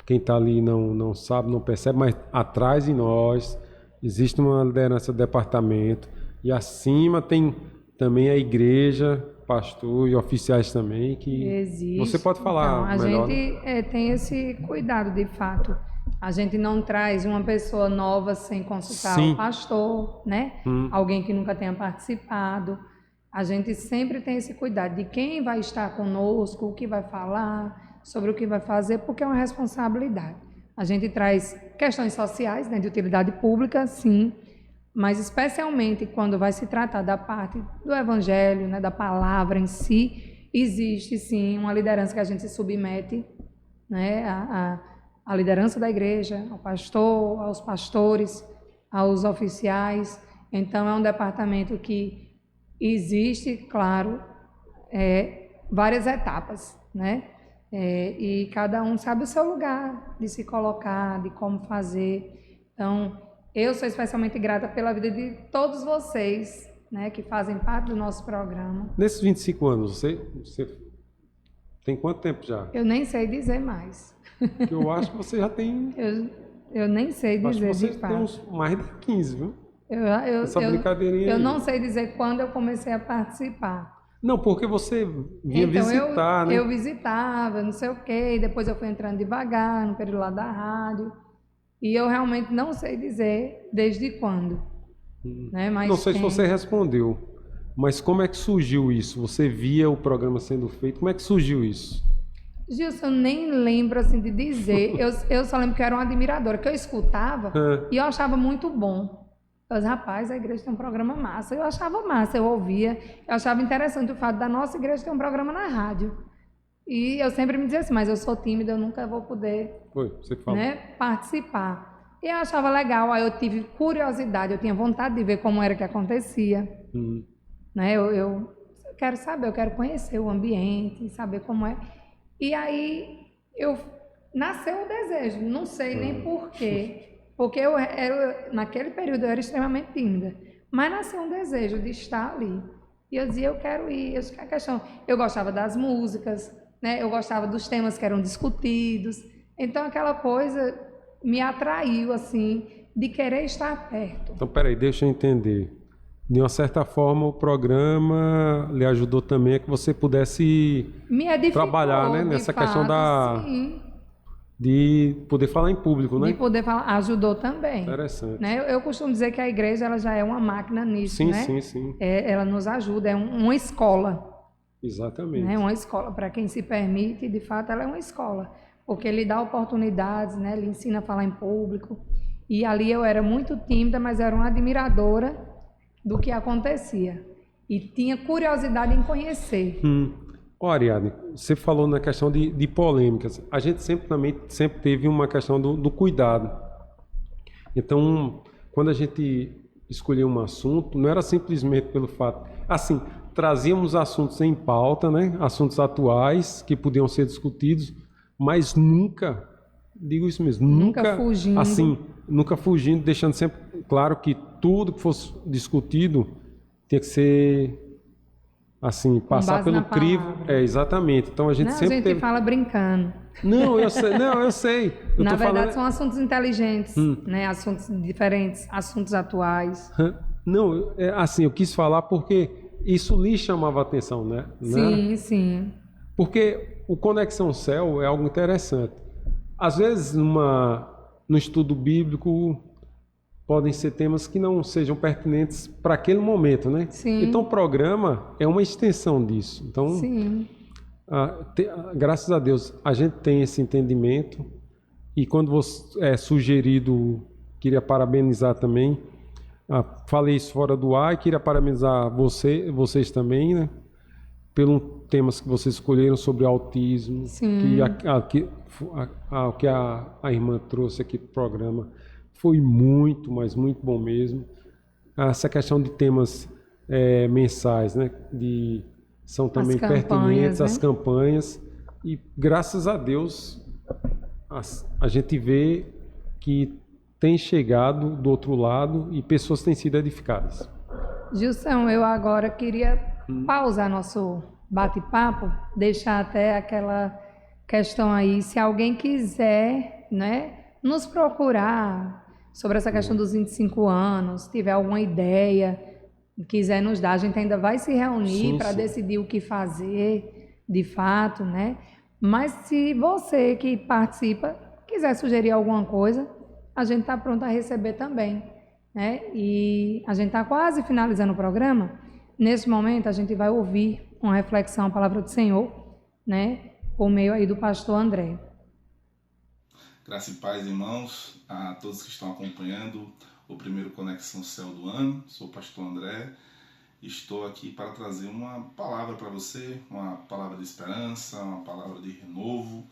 quem está ali não sabe, não percebe, mas atrás de nós existe uma liderança do departamento e acima tem também a igreja, pastor e oficiais também, que existe. Você pode falar então, melhor. A gente tem esse cuidado, de fato. A gente não traz uma pessoa nova sem consultar o pastor, né? Alguém que nunca tenha participado. A gente sempre tem esse cuidado de quem vai estar conosco, o que vai falar, sobre o que vai fazer, porque é uma responsabilidade. A gente traz questões sociais, né, de utilidade pública, sim, mas especialmente quando vai se tratar da parte do evangelho, né, da palavra em si, existe sim uma liderança que a gente se submete, né, à liderança da igreja, ao pastor, aos pastores, aos oficiais. Então é um departamento que existe, claro, várias etapas, né? E cada um sabe o seu lugar de se colocar, de como fazer. Então, eu sou especialmente grata pela vida de todos vocês, né, que fazem parte do nosso programa. Nesses 25 anos, você tem quanto tempo já? Eu nem sei dizer mais. Eu acho que você já tem... Eu nem sei dizer, acho que de fato. tem uns mais de 15, viu? Essa brincadeirinha eu não sei dizer quando eu comecei a participar. Não, porque você vinha visitar, né? Eu visitava, não sei o quê, e depois eu fui entrando devagar, no período lá da rádio, e eu realmente não sei dizer desde quando. Né? Mas não sei se você respondeu, mas como é que surgiu isso? Você via o programa sendo feito, como é que surgiu isso? Gilson, eu nem lembro assim de dizer, eu só lembro que eu era uma admiradora, que eu escutava e eu achava muito bom. Os rapazes, a igreja tem um programa massa. Eu achava massa, eu ouvia, eu achava interessante o fato da nossa igreja ter um programa na rádio. E eu sempre me dizia assim, mas eu sou tímida, eu nunca vou poder participar. E eu achava legal, aí eu tive curiosidade, eu tinha vontade de ver como era que acontecia. Né? Eu quero saber, eu quero conhecer o ambiente, saber como é. E aí nasceu o desejo, não sei nem porquê. Porque naquele período eu era extremamente tímida. Mas nasceu um desejo de estar ali. E eu dizia, eu quero ir. Eu gostava das músicas, né? Eu gostava dos temas que eram discutidos. Então aquela coisa me atraiu, assim, de querer estar perto. Então, peraí, deixa eu entender. De uma certa forma, o programa lhe ajudou também a que você pudesse Me edificou, trabalhar, né, de nessa questão sim, de poder falar em público, né? de poder falar, ajudou também. Interessante. Né? Eu costumo dizer que a igreja ela já é uma máquina nisso, Sim, né? sim, sim. Ela nos ajuda, é uma escola. Exatamente. Né? Uma escola, para quem se permite, de fato, ela é uma escola. Porque lhe dá oportunidades, né? Lhe ensina a falar em público. E ali eu era muito tímida, mas era uma admiradora do que acontecia. E tinha curiosidade em conhecer. Ó, Ariadne, você falou na questão de polêmicas. A gente sempre teve uma questão do cuidado. Então, quando a gente escolhia um assunto, não era simplesmente pelo fato... Assim, trazíamos assuntos em pauta, né? Assuntos atuais que podiam ser discutidos, mas nunca, digo isso mesmo, Nunca fugindo. Assim, nunca fugindo, deixando sempre claro que tudo que fosse discutido tinha que ser... Assim, passar base pelo na crivo. palavra. Exatamente. Então a gente Não, sempre a gente teve... fala brincando. Não, eu sei. Não, eu sei. Eu Na tô verdade, falando... são assuntos inteligentes, né? Assuntos diferentes, assuntos atuais. Não, assim, eu quis falar porque isso lhe chamava a atenção, né? Sim, sim. Porque o Conexão Céu é algo interessante. Às vezes, no estudo bíblico, podem ser temas que não sejam pertinentes para aquele momento, né? Sim. Então, o programa é uma extensão disso. Então, Sim. graças a Deus, a gente tem esse entendimento. E quando você é sugerido, queria parabenizar também. Falei isso fora do ar e queria parabenizar vocês também, né? Pelos temas que vocês escolheram sobre autismo. Sim. Que a irmã trouxe aqui para o programa foi muito, mas muito bom mesmo. Essa questão de temas mensais, né? São também pertinentes, né? as campanhas. E graças a Deus a gente vê que tem chegado do outro lado e pessoas têm sido edificadas. Gilson, eu agora queria pausar nosso bate-papo, deixar até aquela questão aí, se alguém quiser, né, nos procurar sobre essa questão dos 25 anos, tiver alguma ideia, quiser nos dar, a gente ainda vai se reunir para decidir o que fazer, de fato, né? Mas se você que participa quiser sugerir alguma coisa, a gente está pronto a receber também, né? E a gente está quase finalizando o programa. Nesse momento, a gente vai ouvir uma reflexão, a palavra do Senhor, né? Por meio aí do pastor André. Graça e paz, irmãos, a todos que estão acompanhando o primeiro Conexão Céu do ano. Sou o pastor André. Estou aqui para trazer uma palavra para você, uma palavra de esperança, uma palavra de renovo.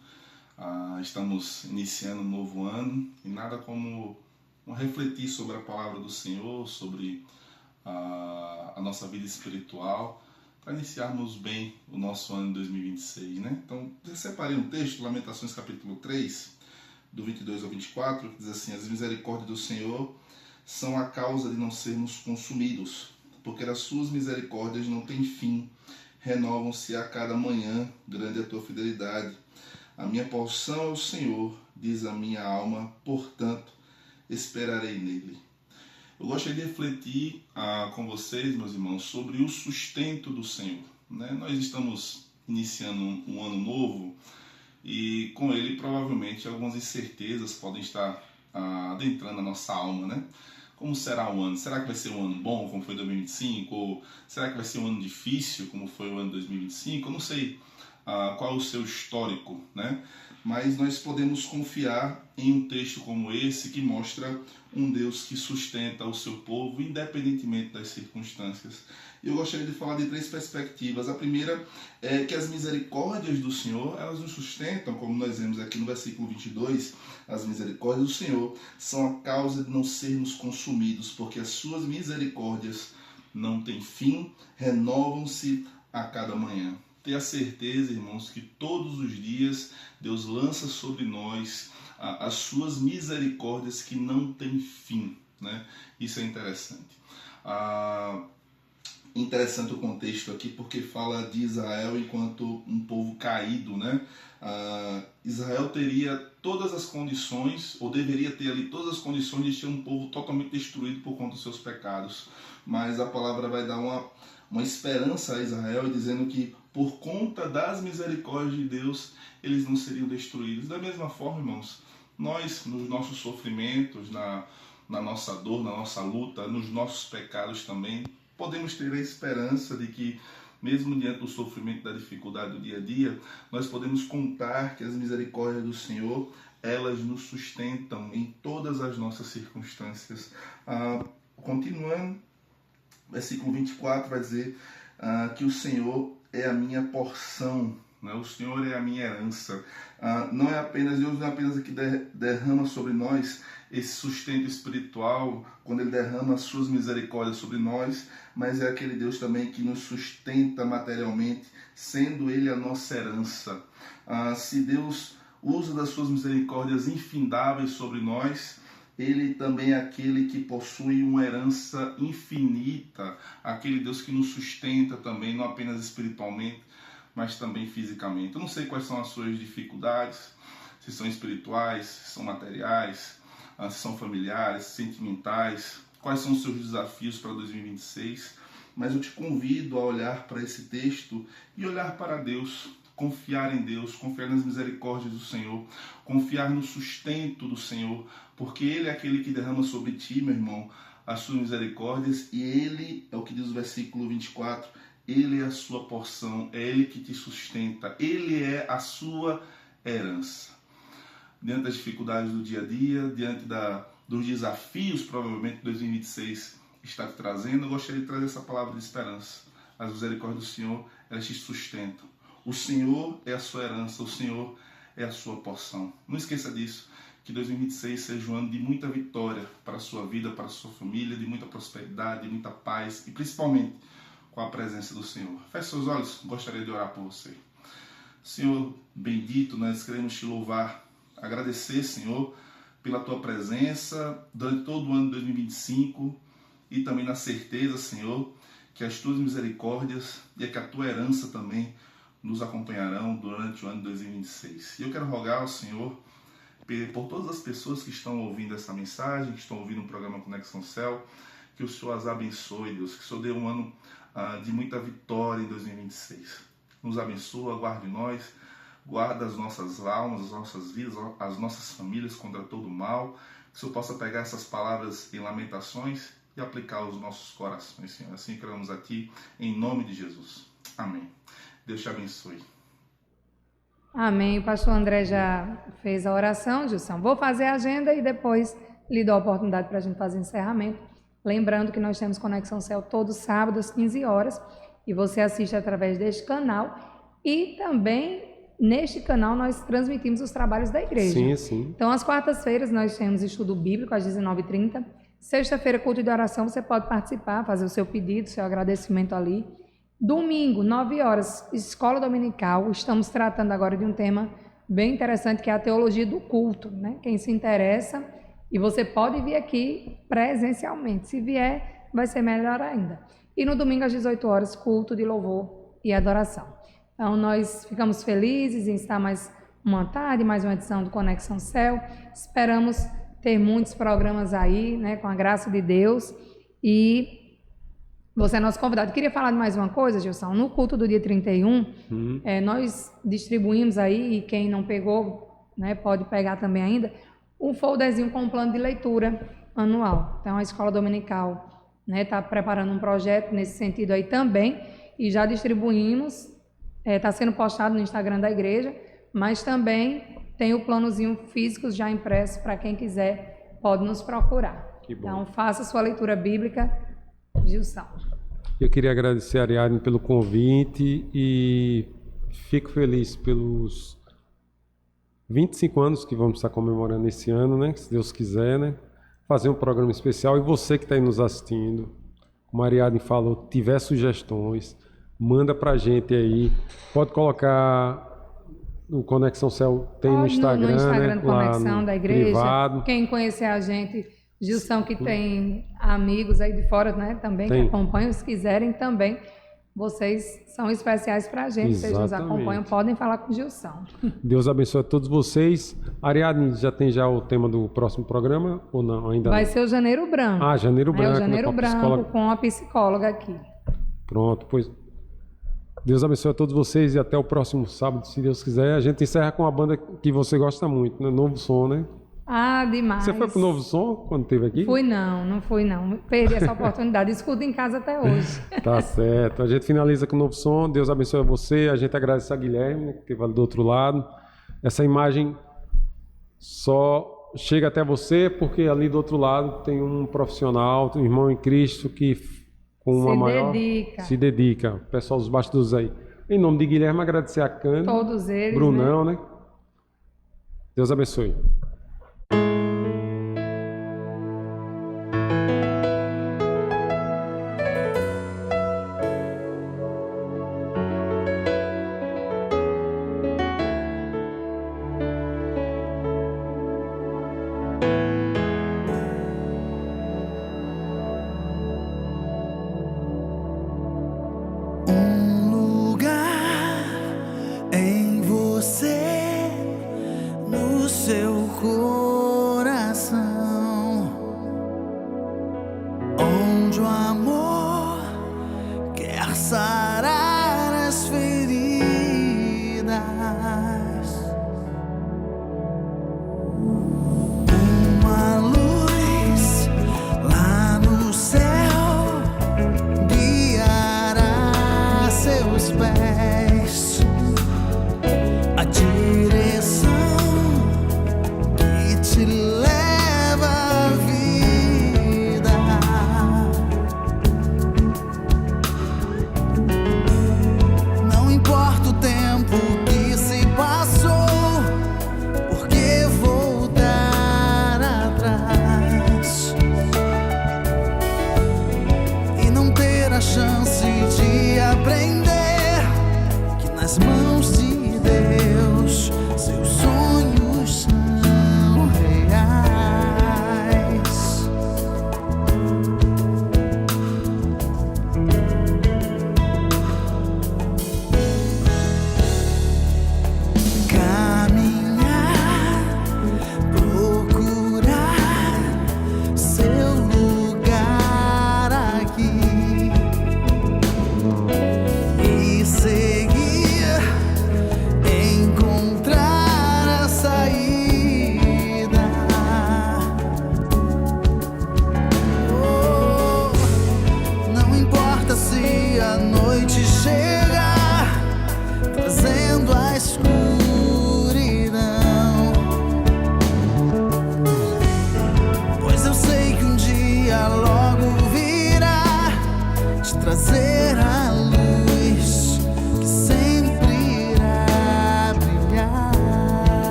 Estamos iniciando um novo ano e nada como refletir sobre a palavra do Senhor, sobre a nossa vida espiritual, para iniciarmos bem o nosso ano de 2026, né? Então, eu separei um texto, Lamentações capítulo 3, do 22 ao 24, que diz assim: as misericórdias do Senhor são a causa de não sermos consumidos, porque as suas misericórdias não têm fim, renovam-se a cada manhã, grande é a tua fidelidade. A minha porção é o Senhor, diz a minha alma, portanto, esperarei nele. Eu gostaria de refletir com vocês, meus irmãos, sobre o sustento do Senhor, né? Nós estamos iniciando um ano novo e com ele provavelmente algumas incertezas podem estar adentrando a nossa alma, né? Como será o ano? Será que vai ser um ano bom, como foi 2025? Ou será que vai ser um ano difícil, como foi o ano 2025? Eu não sei qual é o seu histórico, né? Mas nós podemos confiar em um texto como esse que mostra um Deus que sustenta o seu povo independentemente das circunstâncias. Eu gostaria de falar de 3 perspectivas. A primeira é que as misericórdias do Senhor, elas nos sustentam, como nós vemos aqui no versículo 22, as misericórdias do Senhor são a causa de não sermos consumidos, porque as suas misericórdias não têm fim, renovam-se a cada manhã. Ter a certeza, irmãos, que todos os dias Deus lança sobre nós as suas misericórdias que não têm fim, né? Isso é interessante. interessante o contexto aqui, porque fala de Israel enquanto um povo caído, né? Israel teria todas as condições, ou deveria ter ali todas as condições de ser um povo totalmente destruído por conta dos seus pecados. Mas a palavra vai dar uma esperança a Israel, dizendo que por conta das misericórdias de Deus, eles não seriam destruídos. Da mesma forma, irmãos, nós, nos nossos sofrimentos, na nossa dor, na nossa luta, nos nossos pecados também, podemos ter a esperança de que, mesmo diante do sofrimento, da dificuldade do dia a dia, nós podemos contar que as misericórdias do Senhor, elas nos sustentam em todas as nossas circunstâncias. Continuando, versículo 24 vai dizer que o Senhor é a minha porção, né? O Senhor é a minha herança. Deus não é apenas que derrama sobre nós esse sustento espiritual, quando Ele derrama as suas misericórdias sobre nós, mas é aquele Deus também que nos sustenta materialmente, sendo Ele a nossa herança. Se Deus usa das suas misericórdias infindáveis sobre nós, Ele também é aquele que possui uma herança infinita, aquele Deus que nos sustenta também, não apenas espiritualmente, mas também fisicamente. Eu não sei quais são as suas dificuldades, se são espirituais, se são materiais, se são familiares, sentimentais, quais são os seus desafios para 2026, mas eu te convido a olhar para esse texto e olhar para Deus, confiar em Deus, confiar nas misericórdias do Senhor, confiar no sustento do Senhor, porque Ele é aquele que derrama sobre ti, meu irmão, as suas misericórdias, e Ele, é o que diz o versículo 24, Ele é a sua porção, é Ele que te sustenta, Ele é a sua herança. Diante das dificuldades do dia a dia, diante dos desafios, provavelmente, que 2026 está te trazendo, eu gostaria de trazer essa palavra de esperança. As misericórdias do Senhor, elas te sustentam. O Senhor é a sua herança, o Senhor é a sua porção. Não esqueça disso, que 2026 seja um ano de muita vitória para a sua vida, para a sua família, de muita prosperidade, de muita paz e principalmente com a presença do Senhor. Feche seus olhos, gostaria de orar por você. Senhor bendito, nós queremos te louvar, agradecer, Senhor, pela tua presença durante todo o ano de 2025 e também na certeza, Senhor, que as tuas misericórdias e que a tua herança também nos acompanharão durante o ano de 2026. E eu quero rogar ao Senhor por todas as pessoas que estão ouvindo essa mensagem, que estão ouvindo o programa Conexão Céu, que o Senhor as abençoe, Deus, que o Senhor dê um ano de muita vitória em 2026. Nos abençoa, guarde nós, guarda as nossas almas, as nossas vidas, as nossas famílias contra todo o mal, que o Senhor possa pegar essas palavras em Lamentações e aplicar aos nossos corações, Senhor. Assim clamamos a Ti, em nome de Jesus. Amém. Deus te abençoe. Amém. O pastor André já fez a oração, Gilson. Vou fazer a agenda e depois lhe dou a oportunidade para a gente fazer encerramento. Lembrando que nós temos Conexão Céu todo sábado às 15 horas e você assiste através deste canal e também neste canal nós transmitimos os trabalhos da igreja. Sim, sim. Então, às quartas-feiras nós temos estudo bíblico às 19h30. Sexta-feira, culto de oração, você pode participar, fazer o seu pedido, seu agradecimento ali. Domingo, 9 horas, escola dominical. Estamos tratando agora de um tema bem interessante, que é a teologia do culto, né? Quem se interessa, e você pode vir aqui presencialmente. Se vier, vai ser melhor ainda. E no domingo, às 18 horas, culto de louvor e adoração. Então, nós ficamos felizes em estar mais uma tarde, mais uma edição do Conexão Céu. Esperamos ter muitos programas aí, né, com a graça de Deus. E você é nosso convidado. Queria falar de mais uma coisa, Gilson. No culto do dia 31, nós distribuímos aí, e quem não pegou, né, pode pegar também ainda, um folderzinho com um plano de leitura anual. Então, a Escola Dominical está preparando um projeto nesse sentido aí também, e já distribuímos, está sendo postado no Instagram da igreja, mas também tem o planozinho físico já impresso para quem quiser, pode nos procurar. Que bom. Então, faça sua leitura bíblica, Gilson. Eu queria agradecer a Ariadne pelo convite e fico feliz pelos 25 anos que vamos estar comemorando esse ano, né? Se Deus quiser, né? Fazer um programa especial. E você que está aí nos assistindo, como a Ariadne falou, tiver sugestões, manda pra gente aí. Pode colocar o Conexão Céu, tem no Instagram, no Instagram né? do Conexão lá no da igreja. privado. Quem conhecer a gente Gilson, que tem amigos aí de fora, né, também, Tem. que acompanham, se quiserem também, vocês são especiais para a gente, vocês nos Exatamente. acompanham, podem falar com o Gilson. Deus abençoe a todos vocês. Ariadne, já tem já o tema do próximo programa ou não? Ainda Vai não? ser o Janeiro Branco. Ah, Janeiro É Branco. o né, Janeiro com a Branco psicóloga. com a psicóloga aqui. Pronto, pois. Deus abençoe a todos vocês e até o próximo sábado, se Deus quiser. A gente encerra com uma banda que você gosta muito, né? Novo Som, né? Ah, demais. Você foi pro Novo Som quando esteve aqui? Não fui não. Perdi essa oportunidade. Escuto em casa até hoje. Tá certo. A gente finaliza com o Novo Som. Deus abençoe você. A gente agradece a Guilherme, né, que esteve ali do outro lado. Essa imagem só chega até você porque ali do outro lado tem um profissional, um irmão em Cristo que com uma maior se dedica. O pessoal dos bastidores aí. Em nome de Guilherme, agradecer a Cândido, Todos eles, Brunão, né? Deus abençoe. Um lugar em você, no seu coração, onde o amor quer sarar as feridas. Uma luz lá no céu guiará seus pés, a direção que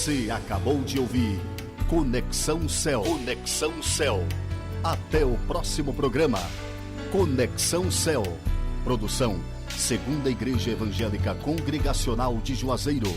Você acabou de ouvir Conexão Céu. Conexão Céu. Até o próximo programa. Conexão Céu. Produção Segunda Igreja Evangélica Congregacional de Juazeiro.